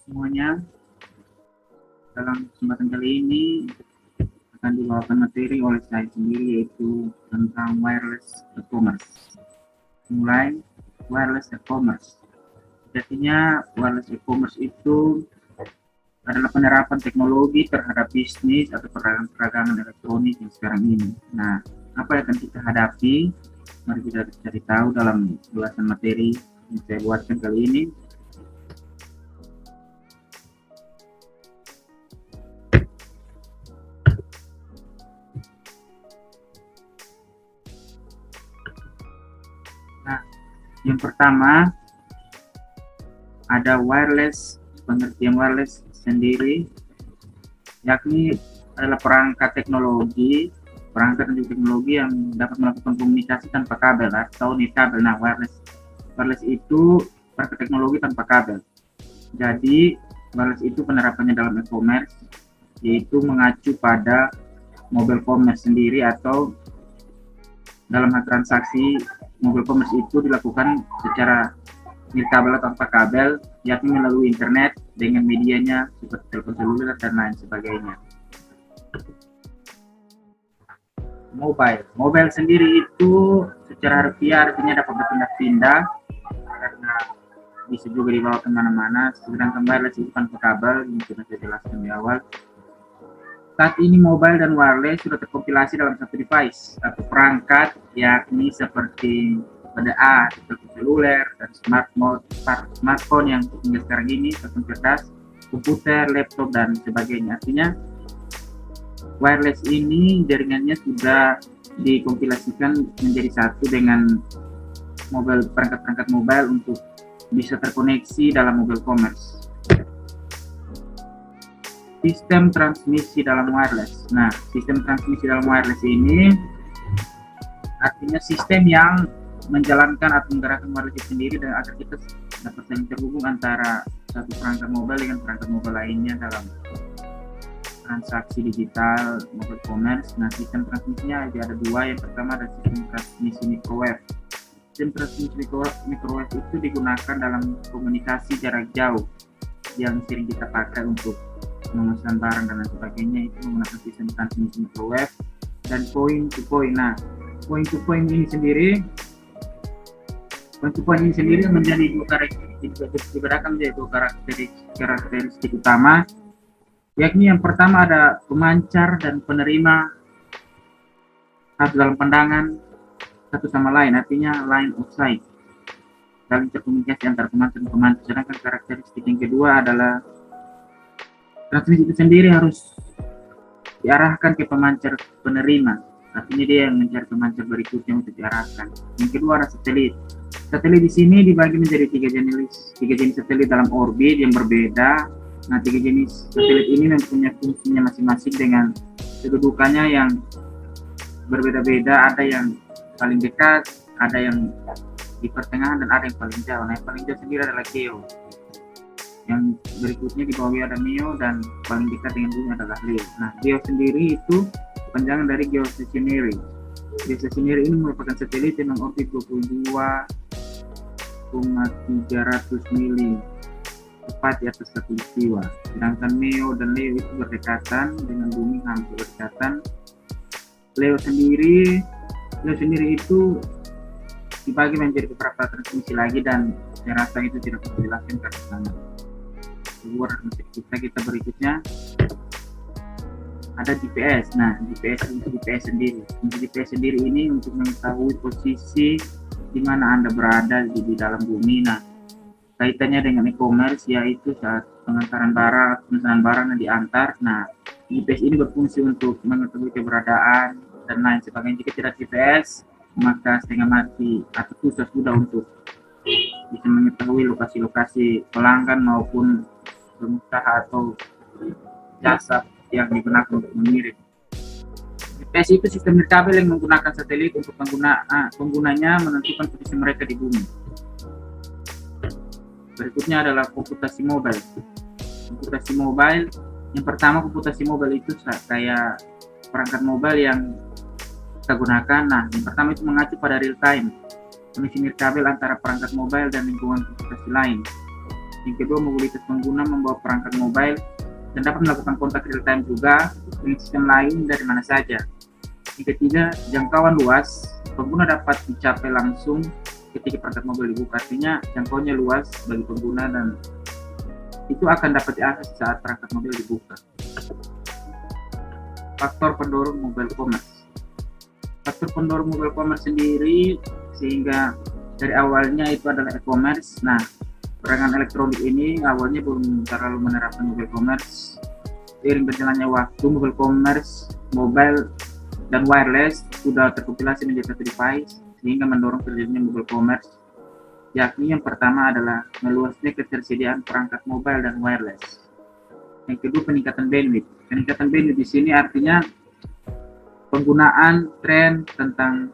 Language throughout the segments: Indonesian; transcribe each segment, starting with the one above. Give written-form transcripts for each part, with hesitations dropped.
semuanya. Dalam kesempatan kali ini akan dibawakan materi oleh saya sendiri, yaitu tentang wireless e-commerce. Mulai wireless e-commerce. Jadinya wireless e-commerce itu adalah penerapan teknologi terhadap bisnis atau perdagangan elektronik yang sekarang ini. Nah, apa yang akan kita hadapi? Mari kita cari tahu dalam ulasan materi yang saya buatkan kali ini. Nah, yang pertama ada wireless. Pengertian wireless sendiri yakni adalah perangkat teknologi yang dapat melakukan komunikasi tanpa kabel atau nirkabel. Nah, wireless itu perangkat teknologi tanpa kabel. Jadi wireless itu penerapannya dalam e-commerce, yaitu mengacu pada mobile commerce sendiri, atau dalam hal transaksi mobile commerce itu dilakukan secara nirkabel atau tanpa kabel, yakni melalui internet dengan medianya seperti telepon seluler dan lain sebagainya. Mobile sendiri itu secara harfiah artinya dapat berpindah-pindah karena bisa juga dibawa kemana-mana, sedangkan wireless itu tanpa kabel, yang sudah saya jelaskan di awal. Saat ini mobile dan wireless sudah terkompilasi dalam satu device atau perangkat, yakni seperti PDA, telepon seluler, dan smartphone yang hingga sekarang ini, telepon cerdas, komputer, laptop, dan sebagainya. Artinya wireless ini jaringannya sudah dikompilasikan menjadi satu dengan perangkat-perangkat mobile untuk bisa terkoneksi dalam mobile commerce. Sistem transmisi dalam wireless. Nah, sistem transmisi dalam wireless ini artinya sistem yang menjalankan atau menggerakkan wireless itu sendiri dan agar kita dapat saling terhubung antara satu perangkat mobile dengan perangkat mobile lainnya dalam transaksi digital mobile commerce. Nah, sistem transmisinya ada dua. Yang pertama ada sistem transmisi microwave. Sistem transmisi microwave itu digunakan dalam komunikasi jarak jauh yang sering kita pakai untuk memesan barang dan lain sebagainya, itu menggunakan sistem transmisi microwave dan point to point. Nah, point to point ini sendiri menjadi dibedakan menjadi dua karakteristik utama, yakni yang pertama ada pemancar dan penerima harus dalam pandangan satu sama lain, artinya line of sight dalam interkomunikasi antara pemancar dan pemancar. Sedangkan karakteristik yang kedua adalah transmisi itu sendiri harus diarahkan ke pemancar penerima, artinya dia yang mencari pemancar berikutnya untuk diarahkan. Yang kedua ada satelit. Satelit di sini dibagi menjadi tiga jenis satelit dalam orbit yang berbeda. Nah, tiga jenis satelit ini mempunyai fungsinya masing-masing dengan kedudukannya yang berbeda-beda. Ada yang paling dekat, ada yang di pertengahan, dan ada yang paling jauh. Nah, yang paling jauh sendiri adalah GEO. Yang berikutnya di bawah ada MEO, dan paling dekat dengan bumi adalah LEO. Nah, GEO sendiri itu kepanjangan dari geostationary. Geostationary ini merupakan satelit yang mengorbit 22,300 mili tepat di atas khatulistiwa. Sedangkan MEO dan LEO itu berdekatan dengan bumi, hampir berdekatan. LEO sendiri itu dibagi menjadi beberapa transmisi lagi, dan saya rasa itu tidak perlu dijelaskan karena sangat luar kita berikutnya ada GPS. Nah, GPS sendiri ini untuk mengetahui posisi di mana Anda berada di dalam bumi. Nah, kaitannya dengan e-commerce, yaitu saat pengantaran barang, pemesanan barang yang diantar. Nah, GPS ini berfungsi untuk mengetahui keberadaan dan lain sebagainya. Jika tidak GPS, maka setengah mati atau susah sudah untuk bisa mengetahui lokasi-lokasi pelanggan maupun pengusaha atau jasa yang digunakan untuk mengirim. GPS itu sistem nirkabel yang menggunakan satelit untuk penggunanya menentukan posisi mereka di bumi. Berikutnya adalah komputasi mobile. Yang pertama, komputasi mobile itu kayak perangkat mobile yang kita gunakan. Nah, yang pertama itu mengacu pada real time, koneksi nirkabel antara perangkat mobile dan lingkungan komputasi lain. Yang kedua, mobilitas pengguna membawa perangkat mobile dan dapat melakukan kontak real time juga dengan sistem lain dari mana saja. Yang ketiga, jangkauan luas, pengguna dapat dicapai langsung ketika perangkat mobile dibuka, artinya jangkauannya luas bagi pengguna dan itu akan dapat diakses saat perangkat mobile dibuka. Faktor pendorong mobile commerce. Faktor pendorong mobile commerce sendiri sehingga dari awalnya itu adalah e-commerce. Nah, perdagangan elektronik ini awalnya belum terlalu menerapkan mobile commerce. Seiring berjalannya waktu, mobile commerce, mobile dan wireless sudah terkompilasi menjadi satu device sehingga mendorong terjadinya mobile commerce. Yakni yang pertama adalah meluasnya ketersediaan perangkat mobile dan wireless. Yang kedua, peningkatan bandwidth. Peningkatan bandwidth di sini artinya penggunaan tren tentang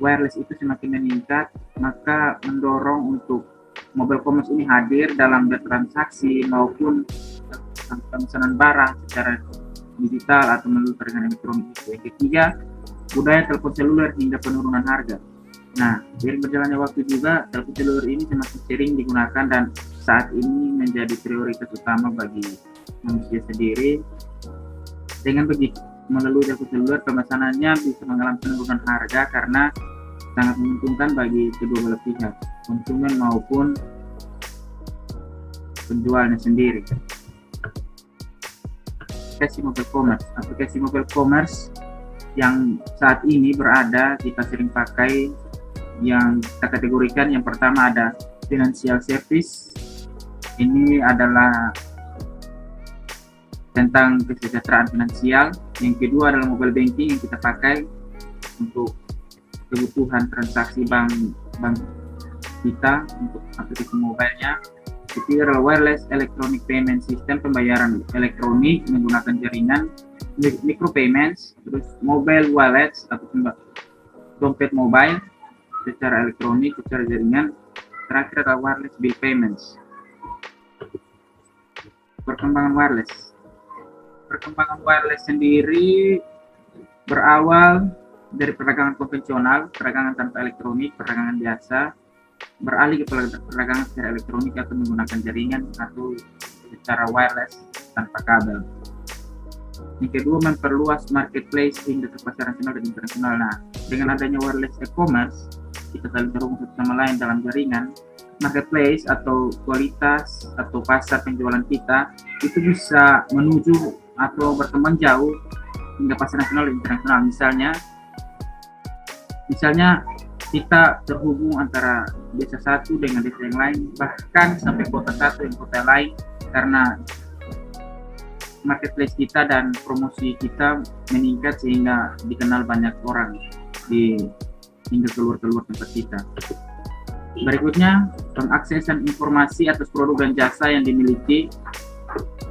wireless itu semakin meningkat, maka mendorong untuk mobile commerce ini hadir dalam bertransaksi maupun pemesanan barang secara digital atau melalui perdagangan elektronik. Yang ketiga, budaya telepon seluler hingga penurunan harga. Nah, seiring berjalannya waktu juga, telepon seluler ini semakin sering digunakan dan saat ini menjadi prioritas utama bagi manusia sendiri. Dengan begitu, melalui telepon seluler pemesanannya bisa mengalami penurunan harga karena sangat menguntungkan bagi kedua belah pihak, konsumen maupun penjualnya sendiri. Aplikasi mobile commerce. Aplikasi mobile commerce yang saat ini berada kita sering pakai, yang kita kategorikan yang pertama ada financial service. Ini adalah tentang kesejahteraan finansial. Yang kedua adalah mobile banking yang kita pakai untuk kebutuhan transaksi bank kita untuk aplikasi mobile-nya. Ketiga adalah wireless electronic payment system, pembayaran elektronik menggunakan jaringan, micropayments, terus mobile wallets atau dompet mobile secara elektronik, secara jaringan. Terakhir adalah wireless bill payments. Perkembangan wireless. Perkembangan wireless sendiri berawal dari perdagangan konvensional, perdagangan tanpa elektronik, perdagangan biasa, beralih ke perdagangan secara elektronik atau menggunakan jaringan atau secara wireless tanpa kabel. Yang kedua, memperluas marketplace hingga ke pasar nasional dan internasional. Nah, dengan adanya wireless e-commerce, kita saling terhubung satu sama lain dalam jaringan. Marketplace atau kualitas atau pasar penjualan kita itu bisa menuju atau berkembang jauh hingga pasar nasional dan internasional. Misalnya kita terhubung antara desa satu dengan desa yang lain, bahkan sampai kota satu dengan kota lain, karena marketplace kita dan promosi kita meningkat sehingga dikenal banyak orang hingga keluar tempat kita. Berikutnya, pengaksesan informasi atas produk dan jasa yang dimiliki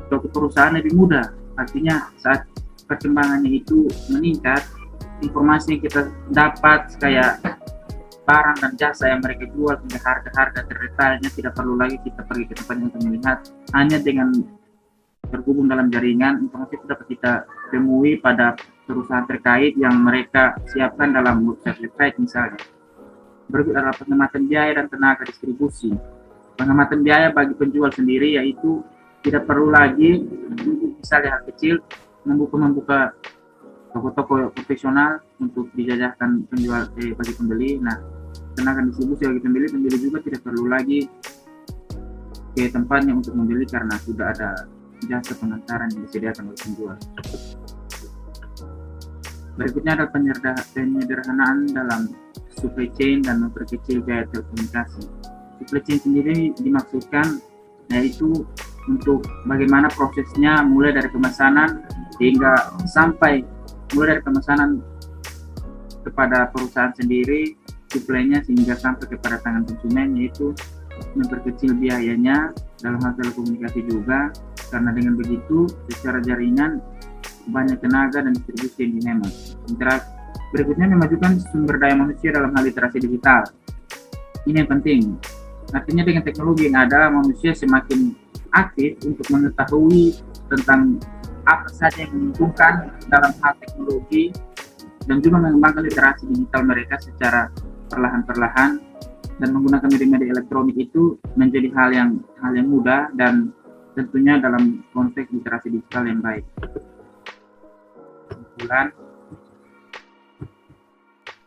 suatu perusahaan lebih mudah. Artinya saat perkembangannya itu meningkat, informasi yang kita dapat kayak barang dan jasa yang mereka jual hingga harga-harga terdetailnya tidak perlu lagi kita pergi ke tempatnya untuk melihat. Hanya dengan terhubung dalam jaringan, informasi itu dapat kita temui pada perusahaan terkait yang mereka siapkan dalam website misalnya. Berikut adalah penghematan biaya dan tenaga distribusi. Penghematan biaya bagi penjual sendiri yaitu tidak perlu lagi misalnya hal kecil membuka toko-toko profesional untuk dijajahkan penjual bagi pembeli. Nah, tenaga distribusi bagi pembeli juga tidak perlu lagi ke tempatnya untuk membeli karena sudah ada jasa pengantaran yang disediakan oleh penjual. Berikutnya ada penyederhanaan dalam supply chain dan memperkecil biaya telekomunikasi. Supply chain sendiri dimaksudkan yaitu untuk bagaimana prosesnya mulai dari pemesanan hingga sampai mulai dari pemesanan kepada perusahaan sendiri, suplainya sehingga sampai kepada tangan konsumen, yaitu memperkecil biayanya dalam hal telekomunikasi juga, karena dengan begitu secara jaringan banyak tenaga dan distribusi yang dihemat. Berikutnya, memajukan sumber daya manusia dalam hal literasi digital. Ini yang penting. Artinya dengan teknologi yang ada, manusia semakin aktif untuk mengetahui tentang apa saja yang menguntungkan dalam hal teknologi dan juga mengembangkan literasi digital mereka secara perlahan-perlahan dan menggunakan media-media elektronik itu menjadi hal yang mudah dan tentunya dalam konteks literasi digital yang baik.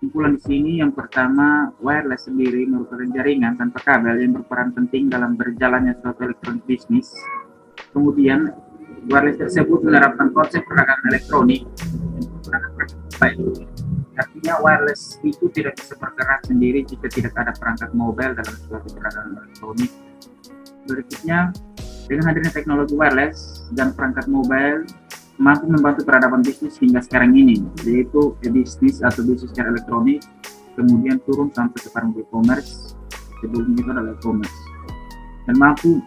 Kesimpulan di sini yang pertama, wireless sendiri merupakan jaringan tanpa kabel yang berperan penting dalam berjalannya suatu elektronik bisnis. Kemudian, wireless tersebut menerapkan konsep perdagangan elektronik yang menggunakan perangkat mobile. Artinya wireless itu tidak bisa bergerak sendiri jika tidak ada perangkat mobile dalam suatu perdagangan elektronik. Berikutnya, dengan hadirnya teknologi wireless dan perangkat mobile mampu membantu peradaban bisnis hingga sekarang ini, yaitu bisnis atau bisnis secara elektronik, kemudian turun sampai sekarang e-commerce, sebelumnya itu adalah e-commerce, dan mampu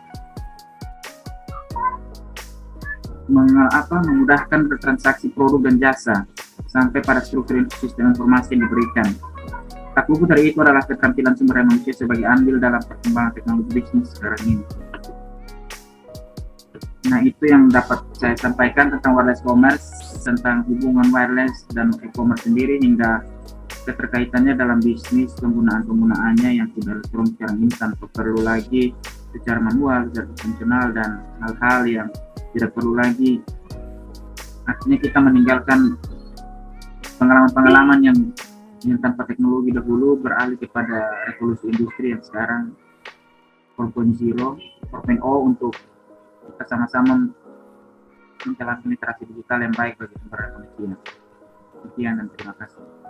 memudahkan bertransaksi produk dan jasa sampai pada struktur sistem informasi yang diberikan. Tak luput dari itu adalah keterampilan sumber daya manusia sebagai andil dalam perkembangan teknologi bisnis sekarang ini. Nah, itu yang dapat saya sampaikan tentang wireless commerce, tentang hubungan wireless dan e-commerce sendiri hingga keterkaitannya dalam bisnis, penggunaannya yang sudah elektronik sekarang ini tanpa perlu lagi secara manual, secara konvensional, dan hal-hal yang tidak perlu lagi. Artinya kita meninggalkan pengalaman-pengalaman yang tanpa teknologi dahulu, beralih kepada revolusi industri yang sekarang 4.0 untuk kita sama-sama menjalankan literasi digital yang baik bagi sumber daya manusia. Sekian dan terima kasih.